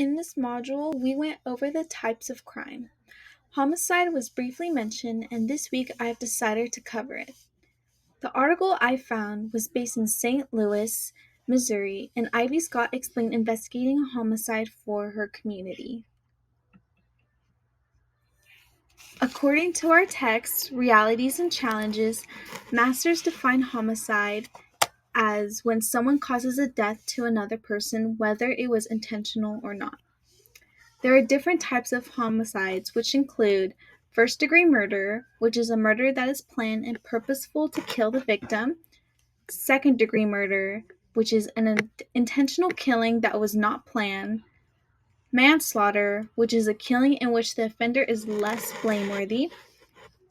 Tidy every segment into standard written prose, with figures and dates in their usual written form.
In this module, we went over the types of crime. Homicide was briefly mentioned, and this week I have decided to cover it. The article I found was based in St. Louis, Missouri, and Ivy Scott explained investigating a homicide for her community. According to our text, Realities and Challenges, Masters define homicide as when someone causes a death to another person, whether it was intentional or not. There are different types of homicides, which include first-degree murder, which is a murder that is planned and purposeful to kill the victim; second-degree murder, which is an intentional killing that was not planned; manslaughter, which is a killing in which the offender is less blameworthy;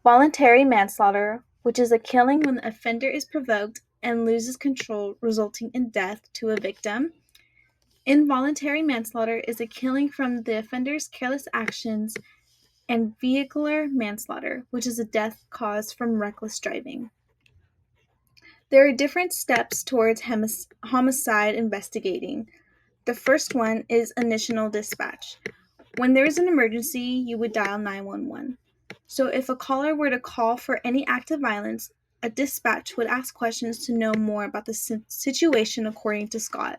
voluntary manslaughter, which is a killing when the offender is provoked and loses control, resulting in death to a victim. Involuntary manslaughter is a killing from the offender's careless actions; and vehicular manslaughter, which is a death caused from reckless driving. There are different steps towards homicide investigating. The first one is initial dispatch. When there is an emergency, you would dial 911. So if a caller were to call for any act of violence, a dispatch would ask questions to know more about the situation according to Scott.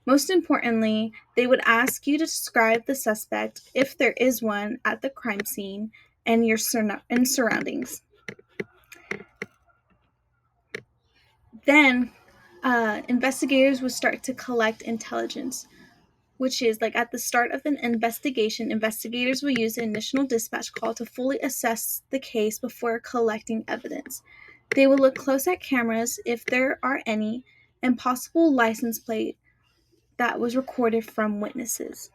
Most importantly, they would ask you to describe the suspect, if there is one, at the crime scene and your surroundings. Then, investigators would start to collect intelligence, which is like at the start of an investigation, investigators will use the initial dispatch call to fully assess the case before collecting evidence. They will look close at cameras, if there are any, and possible license plate that was recorded from witnesses.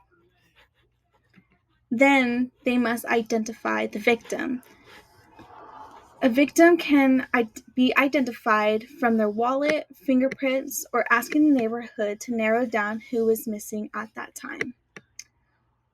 Then they must identify the victim. A victim can be identified from their wallet, fingerprints, or asking the neighborhood to narrow down who is missing at that time.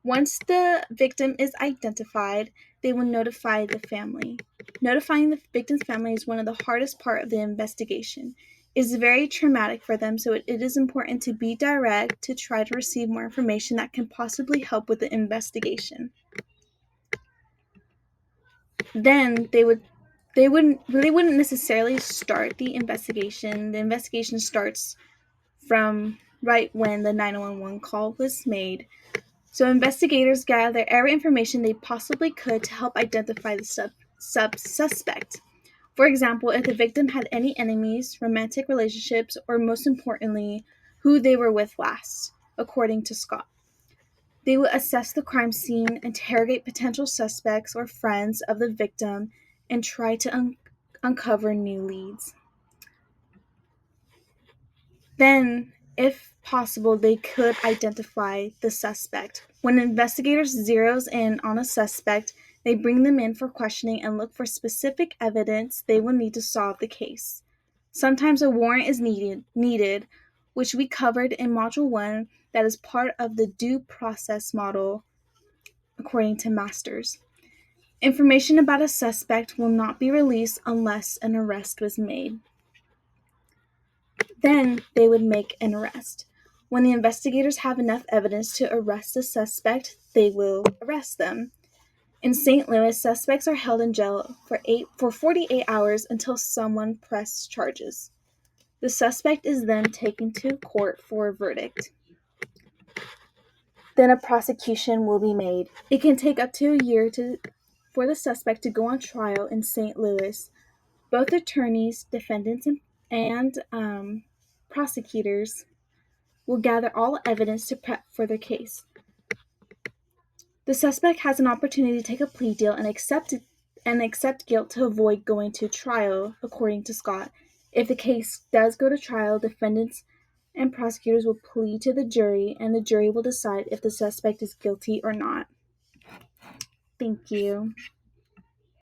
Once the victim is identified, they will notify the family. Notifying the victim's family is one of the hardest part of the investigation. It is very traumatic for them, so it is important to be direct to try to receive more information that can possibly help with the investigation. Then they wouldn't necessarily start the investigation. The investigation starts from right when the 911 call was made. So investigators gather every information they possibly could to help identify the suspect. For example, if the victim had any enemies, romantic relationships, or most importantly, who they were with last, according to Scott. They will assess the crime scene, interrogate potential suspects or friends of the victim, and try to uncover new leads. Then, if possible, they could identify the suspect. When investigators zeroes in on a suspect, they bring them in for questioning and look for specific evidence they will need to solve the case. Sometimes a warrant is needed, which we covered in Module 1, that is part of the due process model, according to Masters. Information about a suspect will not be released unless an arrest was made. Then they would make an arrest. When the investigators have enough evidence to arrest a suspect, they will arrest them. In St. Louis, suspects are held in jail for 48 hours until someone presses charges. The suspect is then taken to court for a verdict. Then a prosecution will be made. It can take up to a year for the suspect to go on trial in St. Louis. Both attorneys, defendants, and prosecutors will gather all evidence to prep for their case. The suspect has an opportunity to take a plea deal and accept guilt to avoid going to trial, according to Scott. If the case does go to trial, defendants and prosecutors will plead to the jury, and the jury will decide if the suspect is guilty or not. Thank you.